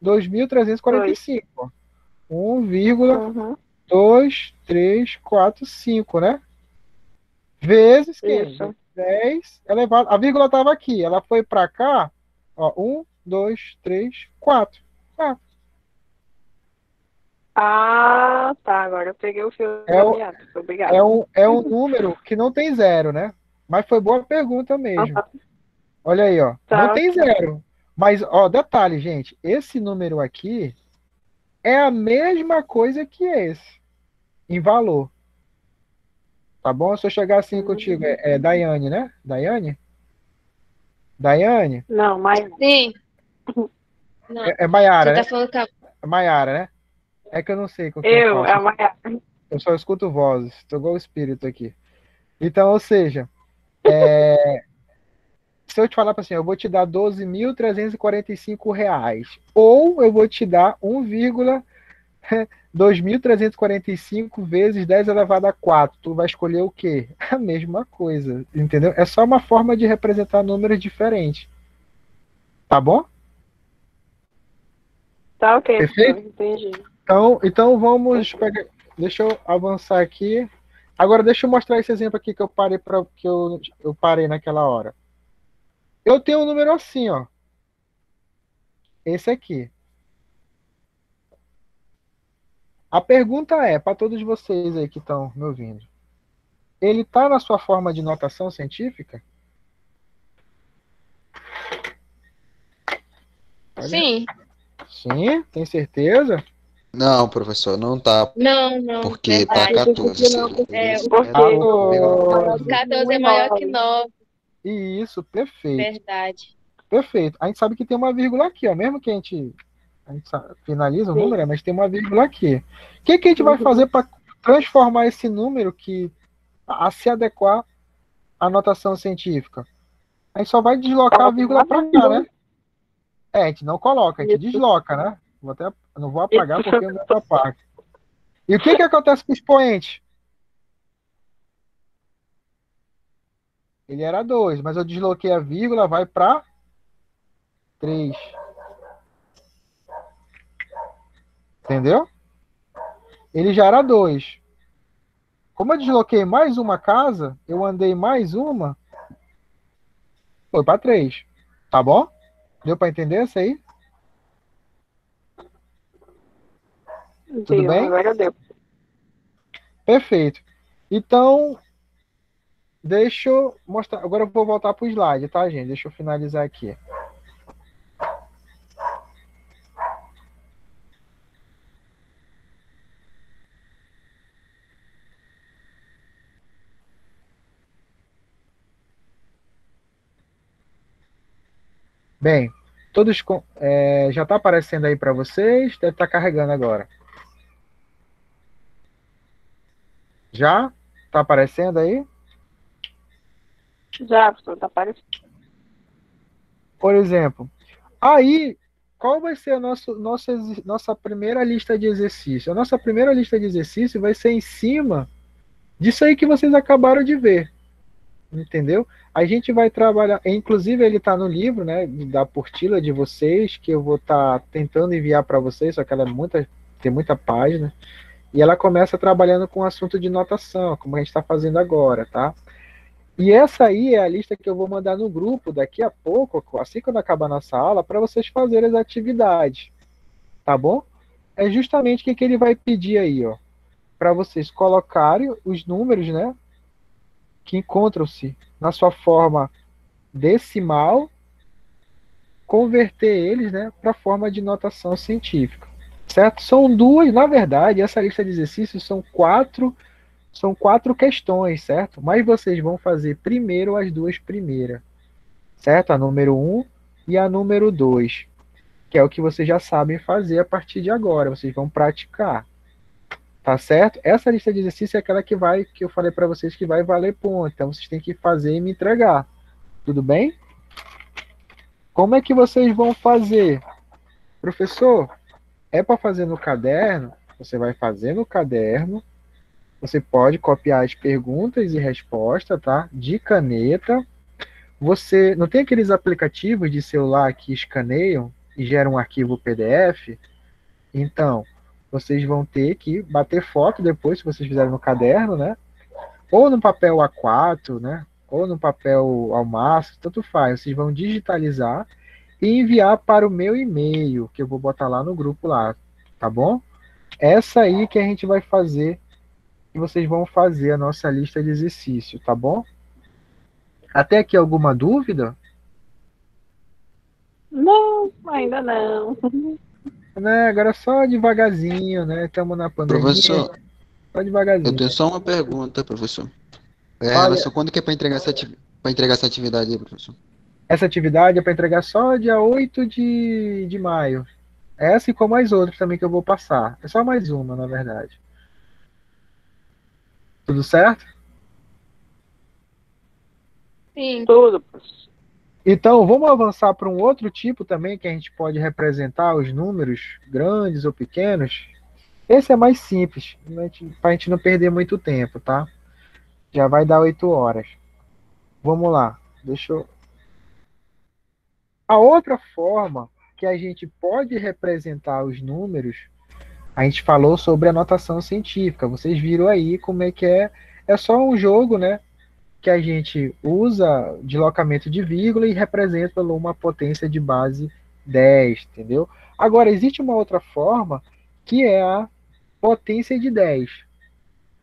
Dois. 1,2345. Uhum. 1,2345, né? Vezes quem? Isso. 10 elevado. A vírgula estava aqui, ela foi para cá. Ó, 1, 2, 3, 4. Ah, Ah, tá. Agora eu peguei o fio é, da o- meada. Obrigada. é um número que não tem zero, né? Mas foi boa pergunta mesmo. Aham. Olha aí, ó. Não Tá, tem ok. zero. Mas, ó, detalhe, gente. Esse número aqui é a mesma coisa que esse, em valor. Tá bom? Se eu chegar assim contigo, é Daiane, né? Daiane? Daiane? Não, mas. Sim. Não. É Maiara, Você né? tá falando que É Maiara, né? É que eu não sei com quem eu É faço. a Maia. Eu só escuto vozes. Tô igual o espírito aqui. Então, ou seja, se eu te falar assim, eu vou te dar 12.345 reais. Ou eu vou te dar 2.345 vezes 10 elevado a 4. Tu vai escolher o quê? A mesma coisa, entendeu? É só uma forma de representar números diferentes. Tá bom? Tá ok, professor. Perfeito? Entendi. Então vamos pegar. Deixa eu avançar aqui. Agora deixa eu mostrar esse exemplo aqui que eu parei que eu parei naquela hora. Eu tenho um número assim, ó. Esse aqui. A pergunta é, para todos vocês aí que estão me ouvindo, ele está na sua forma de notação científica? sim. Sim, tem certeza? Não, professor, não tá, Não, não, porque tá verdade. 14. Não, É, Seria porque 14. 14 é maior que 9, Isso, perfeito. verdade. Perfeito. A gente sabe que tem uma vírgula aqui, ó. Mesmo que a gente finaliza o sim. número, mas tem uma vírgula aqui. O que, que a gente vai fazer para transformar esse número a se adequar à notação científica? A gente só vai deslocar a vírgula para cá, né? A gente não coloca, a gente Isso, desloca, né? Não vou apagar isso. porque o meu apaga. E o que, que acontece com o expoente? Ele era 2, mas eu desloquei a vírgula, vai para 3. Entendeu? Ele já era 2. Como eu desloquei mais uma casa, eu andei mais uma, foi para 3. Tá bom? Deu para entender isso aí? Tudo Deu, bem? agora deu. Perfeito. Então, deixa eu mostrar. Agora eu vou voltar para o slide, tá, gente? Deixa eu finalizar aqui. Bem, já está aparecendo aí para vocês? Deve estar carregando agora. Já? Está aparecendo aí? Já, professor, tá aparecendo. Por exemplo, aí, qual vai ser a nossa primeira lista de exercício? A nossa primeira lista de exercício vai ser em cima disso aí que vocês acabaram de ver. Entendeu? A gente vai trabalhar, inclusive ele está no livro, né, da apostila de vocês, que eu vou estar tentando enviar para vocês, só que ela tem muita página, e ela começa trabalhando com o assunto de notação, como a gente está fazendo agora, tá? E essa aí é a lista que eu vou mandar no grupo daqui a pouco, assim quando acabar a nossa aula, para vocês fazerem as atividades, tá bom? É justamente o que ele vai pedir aí, ó, para vocês colocarem os números, né, que encontram-se na sua forma decimal, converter eles, né, para a forma de notação científica, certo? São duas, na verdade, essa lista de exercícios são quatro questões, certo? Mas vocês vão fazer primeiro as duas primeiras, certo? A número 1 e a número 2, que é o que vocês já sabem fazer a partir de agora, vocês vão praticar. Tá certo? Essa lista de exercícios é aquela que eu falei para vocês que vai valer ponto. Então vocês têm que fazer e me entregar. Tudo bem? Como é que vocês vão fazer? Professor, é para fazer no caderno? Você vai fazer no caderno. Você pode copiar as perguntas e respostas, tá? De caneta. Você não tem aqueles aplicativos de celular que escaneiam e geram um arquivo PDF? Então, vocês vão ter que bater foto depois, se vocês fizerem no caderno, né? Ou no papel A4, né? Ou no papel ao máximo, tanto faz. Vocês vão digitalizar e enviar para o meu e-mail, que eu vou botar lá no grupo lá, tá bom? Essa aí que a gente vai fazer, e vocês vão fazer a nossa lista de exercício, tá bom? Até aqui alguma dúvida? Não, ainda não. Né? Agora só devagarzinho, né? Estamos na pandemia, Professor, só eu devagarzinho. tenho só uma pergunta, professor. Olha, Relação, quando que é para entregar essa atividade aí, professor? essa atividade é para entregar só dia 8 de maio. Essa e com mais outras também que eu vou passar. É só mais uma, na verdade. Tudo certo? Sim. Tudo, professor. Então, vamos avançar para um outro tipo também que a gente pode representar os números grandes ou pequenos. Esse é mais simples, para a gente não perder muito tempo, tá? Já vai dar 8 horas. Vamos lá. A outra forma que a gente pode representar os números, a gente falou sobre a notação científica. Vocês viram aí como é que é. É só um jogo, né? Que a gente usa deslocamento de vírgula e representa uma potência de base 10, entendeu? Agora, existe uma outra forma que é a potência de 10,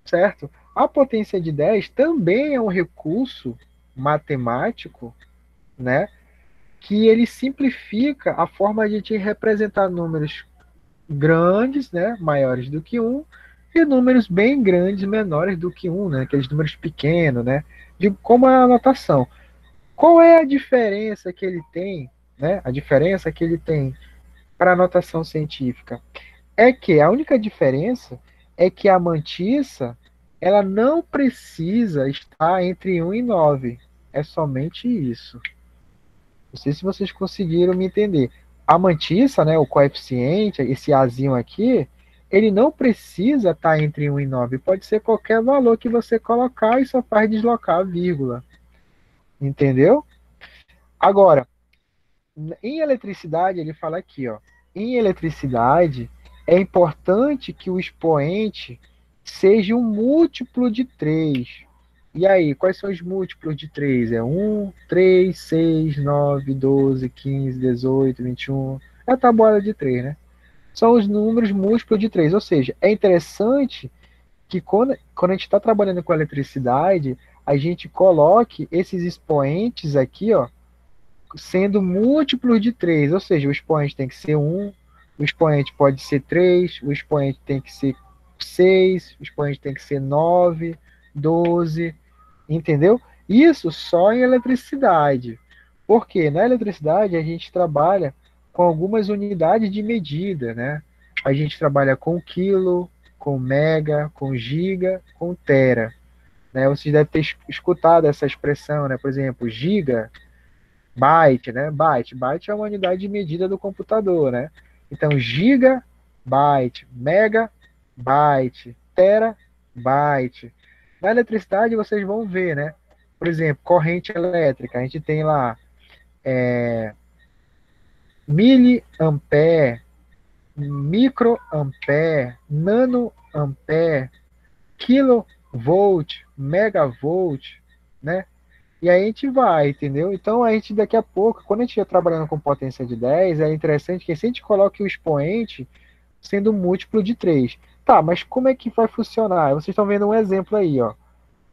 certo? A potência de 10 também é um recurso matemático, né? Que ele simplifica a forma de a gente representar números grandes, né, maiores do que 1, e números bem grandes, menores do que 1, né, aqueles números pequenos, né, como a notação. Qual é a diferença que ele tem, né, a diferença que ele tem para a notação científica? É que a única diferença é que a mantissa, ela não precisa estar entre 1 e 9. É somente isso. Não sei se vocês conseguiram me entender. A mantissa, né, o coeficiente, esse azinho aqui, ele não precisa estar entre 1 e 9. Pode ser qualquer valor que você colocar e só faz deslocar a vírgula. Entendeu? Agora, em eletricidade, ele fala aqui, ó. Em eletricidade, é importante que o expoente seja um múltiplo de 3. E aí, quais são os múltiplos de 3? É 1, 3, 6, 9, 12, 15, 18, 21. É a tabuada de 3, né? São os números múltiplos de 3. Ou seja, é interessante que quando a gente está trabalhando com eletricidade, a gente coloque esses expoentes aqui, ó, sendo múltiplos de 3. Ou seja, o expoente tem que ser 1, o expoente pode ser 3, o expoente tem que ser 6, o expoente tem que ser 9, 12. Entendeu? Isso só em eletricidade. Porque na eletricidade a gente trabalha com algumas unidades de medida, né? A gente trabalha com quilo, com mega, com giga, com tera. Né? Vocês devem ter escutado essa expressão, né? Por exemplo, giga, byte, né? Byte é uma unidade de medida do computador, né? Então, giga, byte, mega, byte, tera, byte. Na eletricidade vocês vão ver, né? Por exemplo, corrente elétrica, a gente tem lá miliampere, microampere, nanoampere, kilovolt, megavolt, né? E aí a gente vai, entendeu? Então a gente daqui a pouco, quando a gente estiver trabalhando com potência de 10, é interessante que a gente coloque o expoente sendo um múltiplo de 3. Tá, mas como é que vai funcionar? Vocês estão vendo um exemplo aí, ó.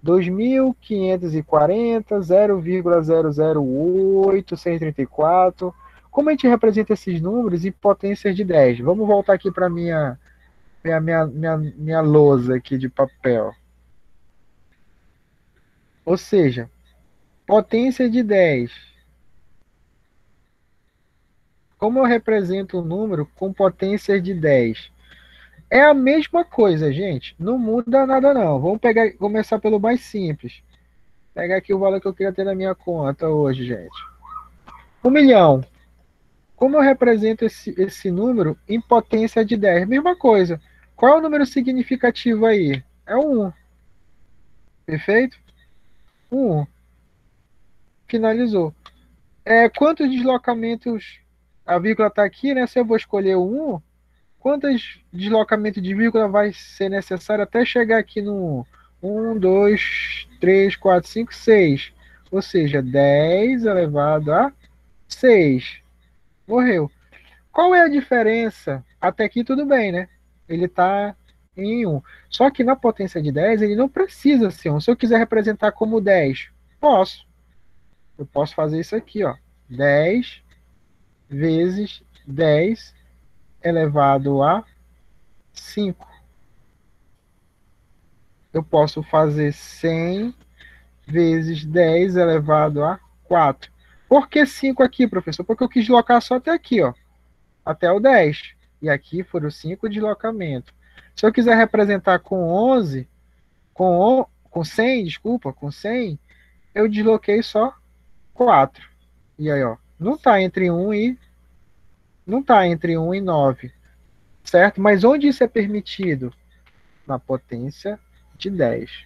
2540, 0,008, 134. Como a gente representa esses números em potências de 10? Vamos voltar aqui para minha lousa aqui de papel. Ou seja, potência de 10. Como eu represento um número com potência de 10? É a mesma coisa, gente. Não muda nada, não. Vamos começar pelo mais simples. Pegar aqui o valor que eu queria ter na minha conta hoje, gente. 1 milhão. Como eu represento esse número em potência de 10? Mesma coisa. Qual é o número significativo aí? É o 1. Perfeito? 1. Finalizou. Quantos deslocamentos... A vírgula está aqui, né? Se eu vou escolher o 1, quantos deslocamentos de vírgula vai ser necessário até chegar aqui no 1, 2, 3, 4, 5, 6. Ou seja, 10 elevado a 6. Morreu. Qual é a diferença? Até aqui tudo bem, né? Ele está em 1. Só que na potência de 10, ele não precisa ser 1. Se eu quiser representar como 10, posso. Eu posso fazer isso aqui, ó. 10 vezes 10 elevado a 5. Eu posso fazer 100 vezes 10 elevado a 4. Por que 5 aqui, professor? Porque eu quis deslocar só até aqui, ó. Até o 10. E aqui foram 5 deslocamentos. Se eu quiser representar com 11, com 100, desculpa, com 100, eu desloquei só 4. E aí, ó, não está entre 1 e 9, certo? Mas onde isso é permitido? Na potência de 10,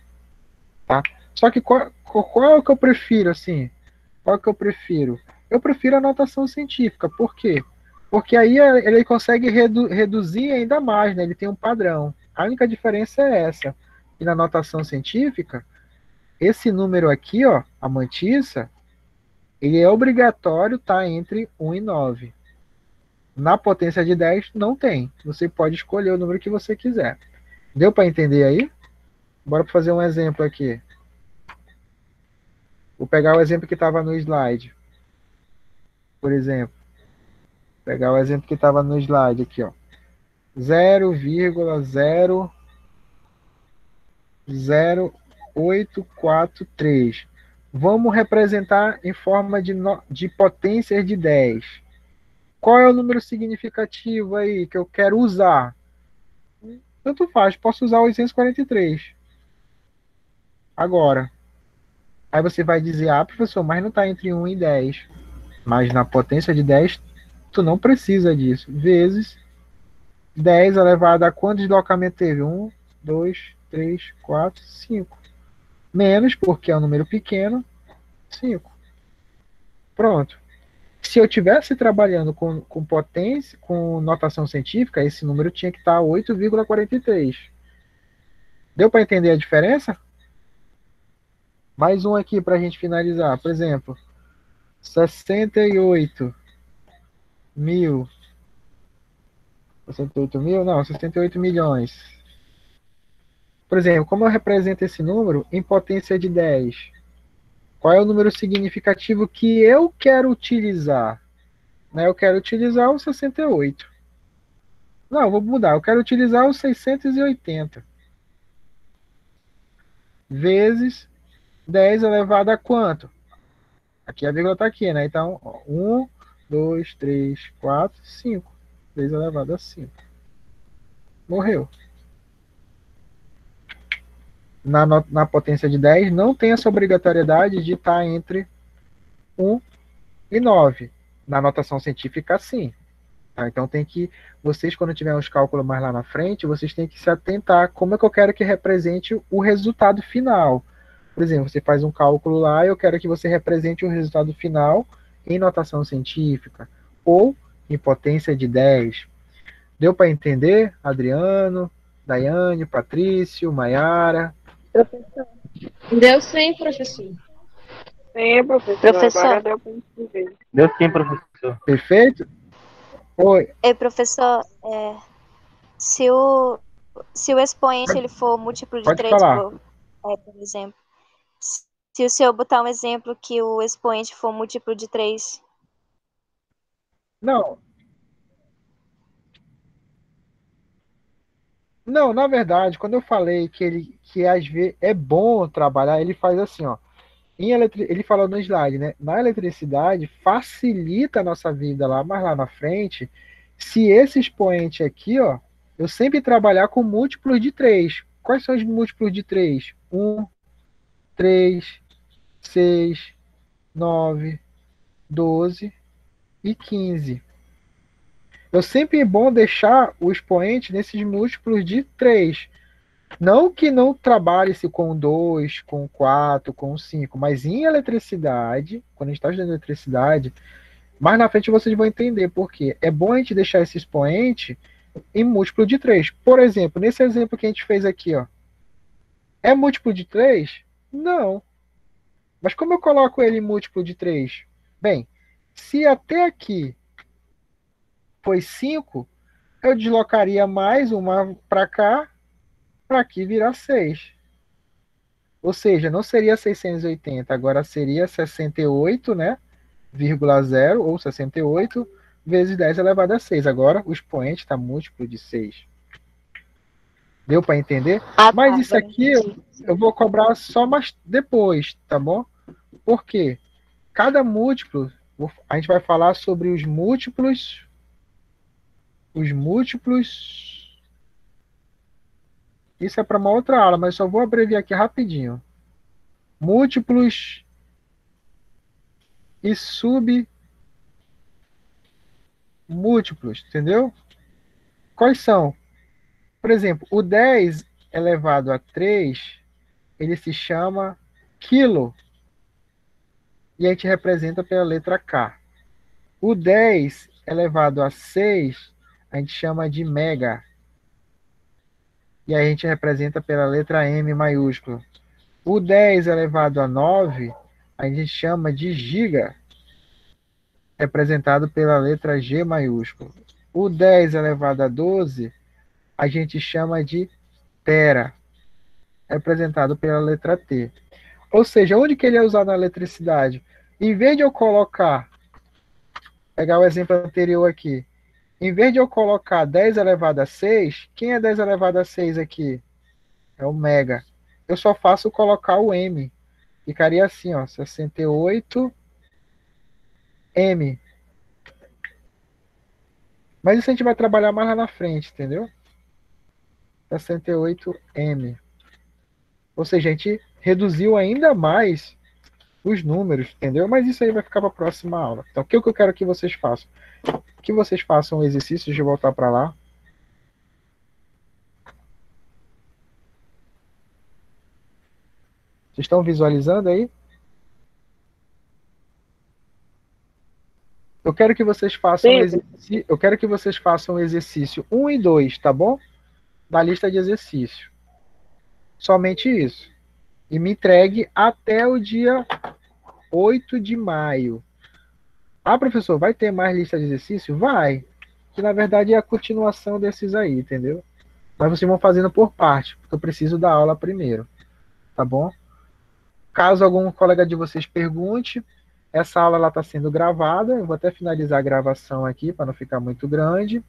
tá? Só que qual é o que eu prefiro, assim? Qual é o que eu prefiro? Eu prefiro a notação científica. Por quê? Porque aí ele consegue reduzir ainda mais, né? Ele tem um padrão. A única diferença é essa. E na notação científica, esse número aqui, ó, a mantissa, ele é obrigatório estar entre 1 e 9. Na potência de 10, não tem. Você pode escolher o número que você quiser. Deu para entender aí? Bora fazer um exemplo aqui. Vou pegar o exemplo que estava no slide. Por exemplo. Pegar o exemplo que estava no slide aqui, ó. 0,00843. Vamos representar em forma de potências de 10. Qual é o número significativo aí que eu quero usar? Tanto faz, posso usar 843. Agora, aí você vai dizer, professor, mas não está entre 1 e 10. Mas na potência de 10, tu não precisa disso. Vezes 10 elevado a quanto deslocamento teve? 1, 2, 3, 4, 5. Menos, porque é um número pequeno, 5. Pronto. Se eu estivesse trabalhando com potência, com notação científica, esse número tinha que estar 8,43. Deu para entender a diferença? Mais um aqui para a gente finalizar. Por exemplo, 68 mil. 68 mil? Não, 68 milhões. Por exemplo, como eu represento esse número em potência de 10? Qual é o número significativo que eu quero utilizar? Eu quero utilizar o 68. Não, vou mudar. Eu quero utilizar o 680. Vezes 10 elevado a quanto? Aqui a vírgula está aqui, né? Então, 1, 2, 3, 4, 5. 10 elevado a 5. Morreu. Na potência de 10, não tem essa obrigatoriedade de estar entre 1 e 9. Na notação científica, sim. Tá? Então, vocês, quando tiverem os cálculos mais lá na frente, vocês têm que se atentar como é que eu quero que represente o resultado final. Por exemplo, você faz um cálculo lá e eu quero que você represente o resultado final em notação científica ou em potência de 10. Deu para entender, Adriano, Daiane, Patrício, Maiara? Professor. Deu sim, professor. Sim, professor. Agora deu para entender. Deu sim, professor. Perfeito? Oi. Ei, professor, se o expoente ele for múltiplo de 3, por exemplo, se o senhor botar um exemplo que o expoente for múltiplo de 3. Não, na verdade, quando eu falei que às vezes é bom trabalhar, ele faz assim, ó. Ele falou no slide, né? Na eletricidade facilita a nossa vida lá, mas lá na frente, se esse expoente aqui, ó, eu sempre trabalhar com múltiplos de 3. Quais são os múltiplos de 3? 1, 3, 6, 9, 12 e 15. Eu sempre é bom deixar o expoente nesses múltiplos de 3. Não que não trabalhe-se com 2, com 4, com 5, mas em eletricidade, quando a gente está estudando eletricidade, mais na frente vocês vão entender por quê. É bom a gente deixar esse expoente em múltiplo de 3. Por exemplo, nesse exemplo que a gente fez aqui, ó, é múltiplo de 3? Não. Mas como eu coloco ele em múltiplo de 3? Bem, se até aqui foi 5, eu deslocaria mais uma para cá, para aqui virar 6. Ou seja, não seria 680, agora seria 68, né? 0,0 ou 68 vezes 10 elevado a 6. Agora o expoente está múltiplo de 6. Deu para entender? Mas isso aqui eu vou cobrar só mais depois, tá bom? Por quê? Cada múltiplo, a gente vai falar sobre os múltiplos. Isso é para uma outra aula, mas só vou abreviar aqui rapidinho. Múltiplos e submúltiplos, entendeu? Quais são? Por exemplo, o 10 elevado a 3, ele se chama quilo. E a gente representa pela letra K. O 10 elevado a 6, a gente chama de mega. E a gente representa pela letra M maiúscula. O 10 elevado a 9, a gente chama de giga, representado pela letra G maiúscula. O 10 elevado a 12, a gente chama de tera, representado pela letra T. Ou seja, onde que ele é usado na eletricidade? Em vez de eu pegar o exemplo anterior aqui, Em vez de eu colocar 10 elevado a 6, quem é 10 elevado a 6 aqui? É o mega. Eu só faço colocar o m. Ficaria assim, ó, 68 m. Mas isso a gente vai trabalhar mais lá na frente, entendeu? 68 m. Ou seja, a gente reduziu ainda mais os números, entendeu? Mas isso aí vai ficar para a próxima aula. Então, o que eu quero que vocês façam? Que vocês façam um exercício de voltar para lá. Vocês estão visualizando aí? Eu quero que vocês façam eu quero que vocês façam o exercício 1 e 2, tá bom? Da lista de exercícios. Somente isso. E me entregue até o dia 8 de maio. Ah, professor, vai ter mais lista de exercício? Vai. Que na verdade é a continuação desses aí, entendeu? Mas vocês vão fazendo por parte, porque eu preciso da aula primeiro. Tá bom? Caso algum colega de vocês pergunte, essa aula está sendo gravada. Eu vou até finalizar a gravação aqui para não ficar muito grande.